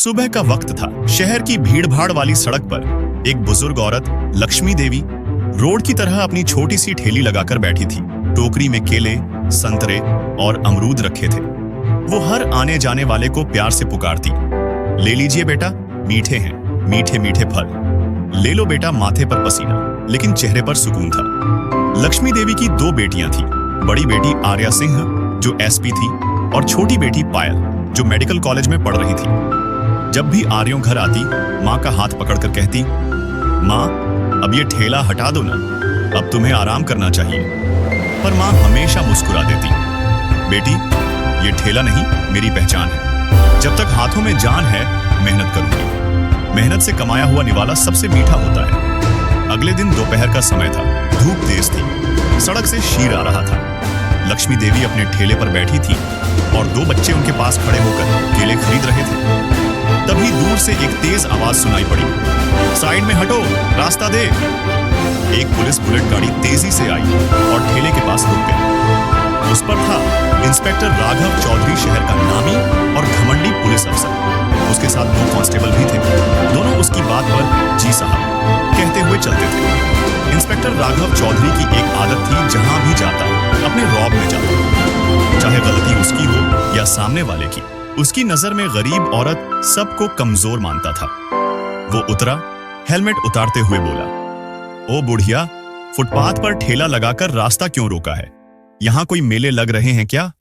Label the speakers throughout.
Speaker 1: सुबह का वक्त था। शहर की भीड़-भाड़ वाली सड़क पर एक बुजुर्ग औरत लक्ष्मी देवी रोड की तरह अपनी छोटी सी ठेली लगाकर बैठी थी। टोकरी में केले, संतरे और अमरूद रखे थे। वो हर आने जाने वाले को प्यार से पुकारती, ले लीजिए बेटा, मीठे हैं, मीठे मीठे फल। ले लो बेटा, माथे पर पसीना, लेकिन चेहरे पर सुकून था। लक्ष्मी देवी की 2 बेटियां थीं। बड़ी बेटी आर्या सिंह जो एसपी थी और छोटी बेटी पायल जो मेडिकल कॉलेज में पढ़ रही थी। जब भी आर्यों घर आती, माँ का हाथ पकड़कर कहती, माँ अब ये ठेला हटा दो ना, अब तुम्हें आराम करना चाहिए। पर माँ हमेशा मुस्कुरा देती, बेटी ये ठेला नहीं, मेरी पहचान है। जब तक हाथों में जान है, मेहनत करूंगी। मेहनत से कमाया हुआ निवाला सबसे मीठा होता है। अगले दिन दोपहर का समय था। धूप तेज थी। सड़क से शीर आ रहा था। लक्ष्मी देवी अपने ठेले पर बैठी थी और 2 बच्चे उनके पास खड़े होकर केले खरीद रहे थे। तभी दूर से एक तेज आवाज सुनाई पड़ी, साइड में हटो, रास्ता दे। एक पुलिस बुलेट गाड़ी तेजी से आई और ठेले के पास रुक गई। उस पर था इंस्पेक्टर राघव चौधरी, शहर का नामी और घमंडी पुलिस अफसर। उसके साथ 2 कांस्टेबल भी थे। दोनों उसकी बात पर जी साहब कहते हुए चलते थे। इंस्पेक्टर राघव चौधरी की एक आदत थी, जहां भी जाता अपने रौब में जाता, चाहे गलती उसकी हो या सामने वाले की। उसकी नजर में गरीब औरत सबको कमजोर मानता था। वो उतरा, हेलमेट उतारते हुए बोला, ओ बुढ़िया, फुटपाथ पर ठेला लगाकर रास्ता क्यों रोका है? यहां कोई मेले लग रहे हैं क्या?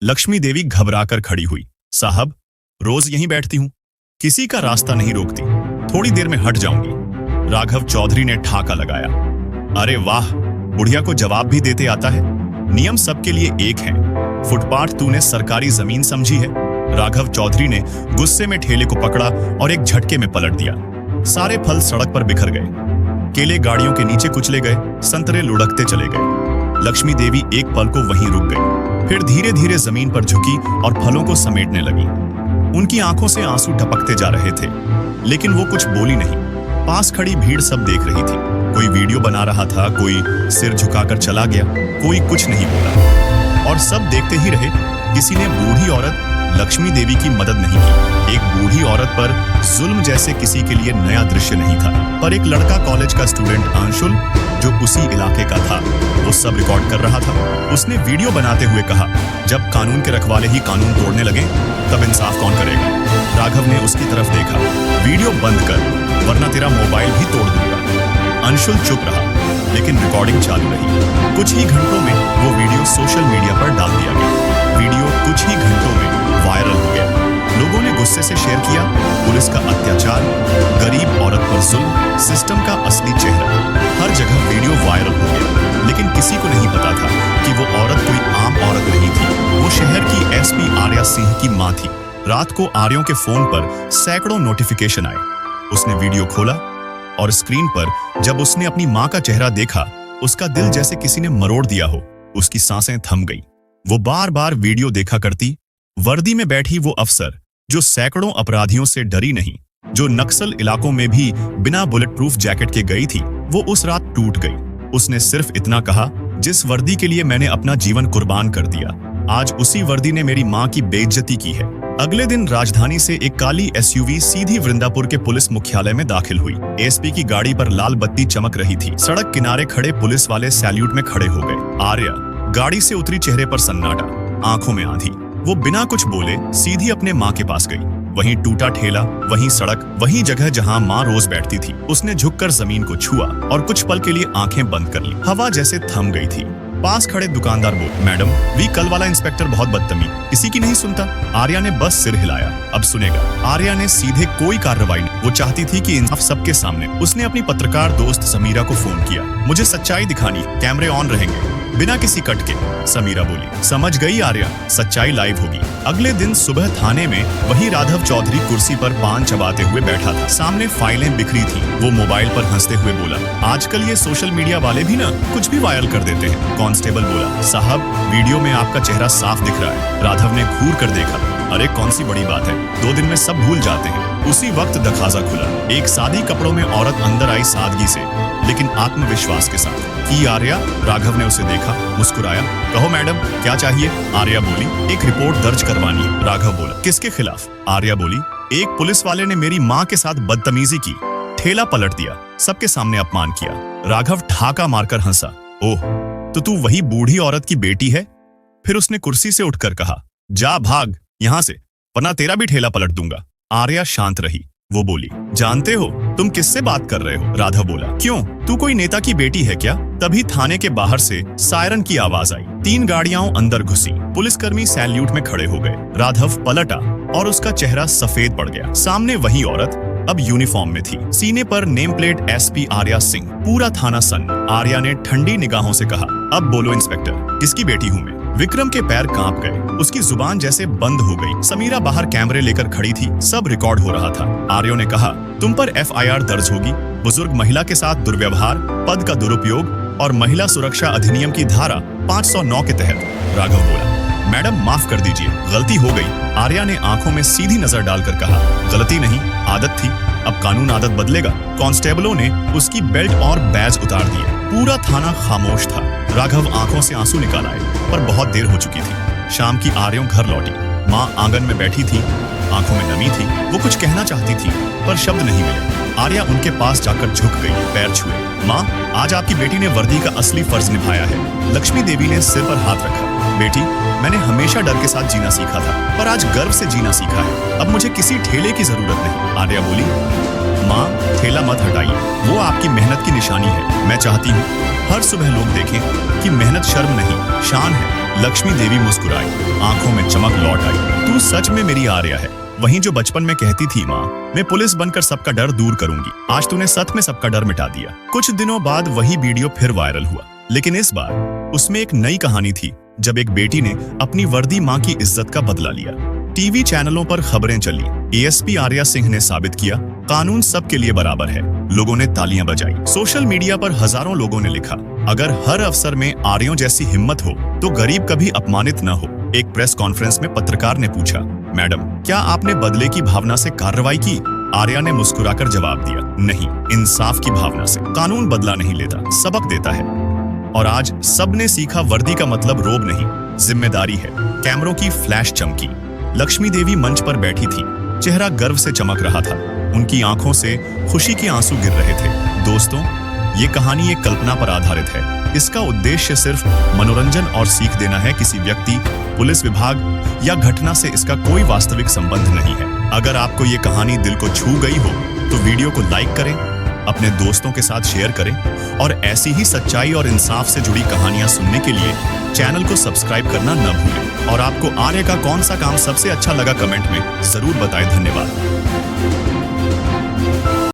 Speaker 1: लक्ष्मी देवी घबराकर खड़ी हुई, साहब रोज यहीं बैठती हूं, किसी का रास्ता नहीं रोकती, थोड़ी देर में हट जाऊंगी। राघव चौधरी ने ठाका लगाया, अरे वाह, बुढ़िया को जवाब भी देते आता है। नियम सबके लिए एक है, फुटपाथ तूने सरकारी जमीन समझी है? राघव चौधरी ने गुस्से में ठेले को पकड़ा और एक झटके में पलट दिया। सारे फल सड़क पर बिखर गए। केले गाड़ियों के नीचे कुचले गए, संतरे लुढ़कते चले गए। लक्ष्मी देवी एक पल को वहीं रुक गई, फिर धीरे धीरे जमीन पर झुकी और फलों को समेटने लगी। उनकी आंखों से आंसू टपकते जा रहे थे, लेकिन वो कुछ बोली नहीं। पास खड़ी भीड़ सब देख रही थी। कोई वीडियो बना रहा था, कोई सिर झुकाकर चला गया, कोई कुछ नहीं बोला और सब देखते ही रहे। किसी ने बूढ़ी औरत लक्ष्मी देवी की मदद नहीं की। एक बूढ़ी औरत पर जुल्म जैसे किसी के लिए नया दृश्य नहीं था, पर एक लड़का कॉलेज का स्टूडेंट अंशुल जो उसी इलाके का था, वो सब रिकॉर्ड कर रहा था। उसने वीडियो बनाते हुए कहा, जब कानून के रखवाले ही कानून तोड़ने लगे, तब इंसाफ कौन करेगा? राघव ने उसकी तरफ देखा, वीडियो बंद कर, वरना तेरा मोबाइल भी तोड़ दूंगा। अंशुल चुप रहा, लेकिन रिकॉर्डिंग चालू रही। कुछ ही घंटों में वो वीडियो सोशल मीडिया पर डाल दिया गया। वीडियो कुछ ही घंटों में वायरल हो गया। लोगों ने गुस्से से शेयर किया, पुलिस का अत्याचार, गरीब औरत पर जुल्म, सिस्टम का असली चेहरा। हर जगह वीडियो वायरल हो गया, लेकिन किसी को नहीं पता था कि वो औरत कोई आम औरत नहीं थी। वो शहर की एसपी आर्या सिंह की मां थी। रात को आर्यों के फोन पर सैकड़ों नोटिफिकेशन आए। उसने वीडियो खोला और स्क्रीन पर जब उसने अपनी मां का चेहरा देखा, उसका दिल जैसे किसी ने मरोड़ दिया हो। उसकी सांसें थम गई। वो बार बार वीडियो देखा करती। वर्दी में बैठी वो अफसर जो सैकड़ों अपराधियों से डरी नहीं, जो नक्सल इलाकों में भी बिना बुलेट प्रूफ जैकेट के गई थी, वो उस रात टूट गई। उसने सिर्फ इतना कहा, जिस वर्दी के लिए मैंने अपना जीवन कुर्बान कर दिया, आज उसी वर्दी ने मेरी मां की बेइज्जती की है। अगले दिन राजधानी से एक काली एसयूवी सीधी वृंदापुर के पुलिस मुख्यालय में दाखिल हुई। एसपी की गाड़ी पर लाल बत्ती चमक रही थी। सड़क किनारे खड़े पुलिस वाले सैल्यूट में खड़े हो गए। आर्या गाड़ी से उतरी, चेहरे पर सन्नाटा, आंखों में आंधी। वो बिना कुछ बोले सीधी अपने माँ के पास गई। वहीं टूटा ठेला, वहीं सड़क, वहीं जगह जहां माँ रोज बैठती थी। उसने झुककर जमीन को छुआ और कुछ पल के लिए आंखें बंद कर ली। हवा जैसे थम गई थी। पास खड़े दुकानदार बोले, मैडम वी कल वाला इंस्पेक्टर बहुत बदतमीज, किसी की नहीं सुनता। आर्या ने बस सिर हिलाया, अब सुनेगा। आर्या ने सीधे कोई कार्रवाई नहीं। वो चाहती थी कि इंसाफ सबके सामने। उसने अपनी पत्रकार दोस्त समीरा को फोन किया, मुझे सच्चाई दिखानी, कैमरे ऑन रहेंगे, बिना किसी कट के। समीरा बोली, समझ गई आर्या, सच्चाई लाइव होगी। अगले दिन सुबह थाने में वही राघव चौधरी कुर्सी पर पान चबाते हुए बैठा था। सामने फाइलें बिखरी थी। वो मोबाइल पर हंसते हुए बोला, आजकल ये सोशल मीडिया वाले भी ना कुछ भी वायरल कर देते हैं। कांस्टेबल बोला, साहब वीडियो में आपका चेहरा साफ दिख रहा है। राघव ने घूर कर देखा, अरे कौन सी बड़ी बात है, 2 दिन में सब भूल जाते हैं। उसी वक्त दरवाजा खुला। एक सादी कपड़ों में औरत अंदर आई, सादगी से लेकिन आत्मविश्वास के साथ। की आर्या? राघव ने उसे देखा, मुस्कुराया, कहो मैडम क्या चाहिए? आर्या बोली, एक रिपोर्ट दर्ज करवानी है। राघव बोला, किसके खिलाफ? आर्या बोली, एक पुलिस वाले ने मेरी माँ के साथ बदतमीजी की, ठेला पलट दिया, सबके सामने अपमान किया। राघव ठाका मारकर हंसा। ओह, तो तू वही बूढ़ी औरत की बेटी है? फिर उसने कुर्सी से उठकर कहा, जा भाग यहां से, वरना तेरा भी ठेला पलट दूंगा। आर्या शांत रही। वो बोली, जानते हो तुम किससे बात कर रहे हो? राघव बोला, क्यों, तू कोई नेता की बेटी है क्या? तभी थाने के बाहर से सायरन की आवाज आई। 3 गाड़ियां अंदर घुसी। पुलिसकर्मी सैल्यूट में खड़े हो गए। राघव पलटा और उसका चेहरा सफेद पड़ गया। सामने वही औरत अब यूनिफॉर्म में थी। सीने पर name plate SP Arya Singh. पूरा थाना सन्न। आर्या ने ठंडी निगाहों से कहा, अब बोलो इंस्पेक्टर, किसकी बेटी हूँ मैं? विक्रम के पैर कांप गए। उसकी जुबान जैसे बंद हो गई। समीरा बाहर कैमरे लेकर खड़ी थी। सब रिकॉर्ड हो रहा था। आर्यो ने कहा, तुम पर एफआईआर दर्ज होगी। बुजुर्ग महिला के साथ दुर्व्यवहार, पद का दुरुपयोग और महिला सुरक्षा अधिनियम की धारा 509 के तहत। राघव बोला, मैडम माफ कर दीजिए, गलती हो गई। आर्या ने आंखों में सीधी नजर डालकर कहा, गलती नहीं, आदत थी, अब कानून आदत बदलेगा। कांस्टेबलों ने उसकी बेल्ट और बैज उतार दिए। पूरा थाना खामोश था। राघव आंखों से आंसू निकाल आए, पर बहुत देर हो चुकी थी। शाम की आर्यों घर लौटी। माँ आंगन में बैठी थी, आंखों में नमी थी। वो कुछ कहना चाहती थी, पर शब्द नहीं मिले। आर्या उनके पास जाकर झुक गई, पैर छुए। माँ, आज आपकी बेटी ने वर्दी का असली फर्ज निभाया है। लक्ष्मी देवी ने सिर पर हाथ रखा। बेटी, मैंने हमेशा डर के साथ जीना सीखा था, पर आज गर्व से जीना सीखा है। अब मुझे किसी ठेले की जरूरत नहीं। आर्या बोली, माँ, ठेला मत हटाइए, वो आपकी मेहनत की निशानी है। मैं चाहती हूँ हर सुबह लोग देखें कि मेहनत शर्म नहीं, शान है। लक्ष्मी देवी मुस्कुराई, आंखों में चमक लौट आई। तू सच में मेरी आर्या है, वहीं जो बचपन में कहती थी, माँ, मैं पुलिस बनकर सबका डर दूर करूंगी। आज तूने सच में सबका डर मिटा दिया। कुछ दिनों बाद वही वीडियो फिर वायरल हुआ, लेकिन इस बार उसमें एक नई कहानी थी, जब एक बेटी ने अपनी वर्दी माँ की इज्जत का बदला लिया। टीवी चैनलों पर खबरें चली। एएसपी आर्या सिंह ने साबित किया, कानून सबके लिए बराबर है। लोगों ने तालियां बजाई। सोशल मीडिया पर हजारों लोगों ने लिखा, अगर हर अफसर में आर्यों जैसी हिम्मत हो तो गरीब कभी अपमानित न हो। एक प्रेस कॉन्फ्रेंस में पत्रकार ने पूछा, मैडम, क्या आपने बदले की भावना से कार्रवाई की? आर्या ने मुस्कुराकर जवाब दिया, नहीं, इंसाफ की भावना से। कानून बदला नहीं लेता, सबक देता है। और आज सबने सीखा, वर्दी का मतलब रोब नहीं, जिम्मेदारी है। कैमरों की फ्लैश चमकी। लक्ष्मी देवी मंच पर बैठी थी, चेहरा गर्व से चमक रहा था। उनकी आंखों से खुशी के आंसू गिर रहे थे। दोस्तों, ये कहानी एक कल्पना पर आधारित है। इसका उद्देश्य सिर्फ मनोरंजन और सीख देना है। किसी व्यक्ति, पुलिस विभाग या घटना से इसका कोई वास्तविक संबंध नहीं है। अगर आपको ये कहानी दिल को छू गई हो तो वीडियो को लाइक करें, अपने दोस्तों के साथ शेयर करें और ऐसी ही सच्चाई और इंसाफ से जुड़ी कहानियां सुनने के लिए चैनल को सब्सक्राइब करना न भूलें। और आपको आर्या का कौन सा काम सबसे अच्छा लगा कमेंट में जरूर बताएं। धन्यवाद।